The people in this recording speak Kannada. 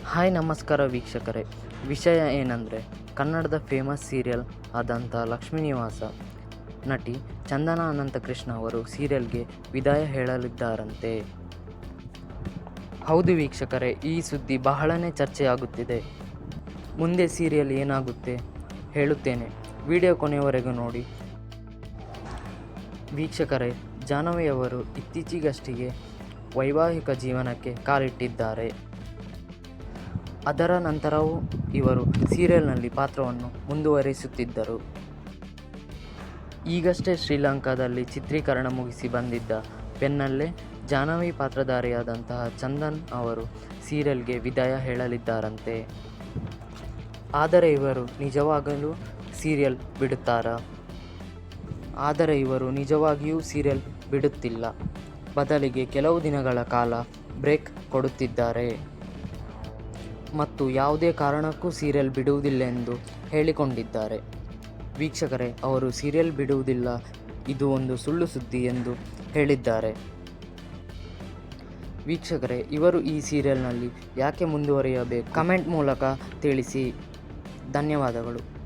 ಹಾಯ್ ನಮಸ್ಕಾರ ವೀಕ್ಷಕರೇ. ವಿಷಯ ಏನಂದರೆ, ಕನ್ನಡದ ಫೇಮಸ್ ಸೀರಿಯಲ್ ಆದಂಥ ಲಕ್ಷ್ಮೀ ನಿವಾಸ ನಟಿ ಚಂದನಾ ಅನಂತಕೃಷ್ಣ ಅವರು ಸೀರಿಯಲ್ಗೆ ವಿದಾಯ ಹೇಳಲಿದ್ದಾರಂತೆ. ಹೌದು ವೀಕ್ಷಕರೇ, ಈ ಸುದ್ದಿ ಬಹಳನೇ ಚರ್ಚೆಯಾಗುತ್ತಿದೆ. ಮುಂದೆ ಸೀರಿಯಲ್ ಏನಾಗುತ್ತೆ ಹೇಳುತ್ತೇನೆ, ವಿಡಿಯೋ ಕೊನೆಯವರೆಗೂ ನೋಡಿ. ವೀಕ್ಷಕರೇ, ಜಾಹ್ನವಿ ಅವರು ಇತ್ತೀಚೆಗಷ್ಟೇ ವೈವಾಹಿಕ ಜೀವನಕ್ಕೆ ಕಾಲಿಟ್ಟಿದ್ದಾರೆ. ಅದರ ನಂತರವೂ ಇವರು ಸೀರಿಯಲ್ನಲ್ಲಿ ಪಾತ್ರವನ್ನು ಮುಂದುವರಿಸುತ್ತಿದ್ದರು. ಈಗಷ್ಟೇ ಶ್ರೀಲಂಕಾದಲ್ಲಿ ಚಿತ್ರೀಕರಣ ಮುಗಿಸಿ ಬಂದಿದ್ದ ಬೆನ್ನಲ್ಲೇ ಜಾಹ್ನವಿ ಪಾತ್ರಧಾರಿಯಾದಂತಹ ಚಂದನ್ ಅವರು ಸೀರಿಯಲ್ಗೆ ವಿದಾಯ ಹೇಳಲಿದ್ದಾರಂತೆ. ಆದರೆ ಇವರು ನಿಜವಾಗಲೂ ಸೀರಿಯಲ್ ಬಿಡುತ್ತಾರಾ? ಆದರೆ ಇವರು ನಿಜವಾಗಿಯೂ ಸೀರಿಯಲ್ ಬಿಡುತ್ತಿಲ್ಲ, ಬದಲಿಗೆ ಕೆಲವು ದಿನಗಳ ಕಾಲ ಬ್ರೇಕ್ ಕೊಡುತ್ತಿದ್ದಾರೆ ಮತ್ತು ಯಾವುದೇ ಕಾರಣಕ್ಕೂ ಸೀರಿಯಲ್ ಬಿಡುವುದಿല്ലെಂದು ಹೇಳಿಕೊಂಡಿದ್ದಾರೆ. ವೀಕ್ಷಕರೇ, ಅವರು ಸೀರಿಯಲ್ ಬಿಡುವುದಿಲ್ಲ, ಇದು ಒಂದು ಸುಳ್ಳು ಸುದ್ದಿ ಎಂದು ಹೇಳಿದ್ದಾರೆ. ವೀಕ್ಷಕರೇ, ಇವರು ಈ ಸೀರಿಯಲ್ನಲ್ಲಿ ಯಾಕೆ ಮುಂದುವರಿಯಬೇಕು? ಕಮೆಂಟ್ ಮೂಲಕ ತಿಳಿಸಿ. ಧನ್ಯವಾದಗಳು.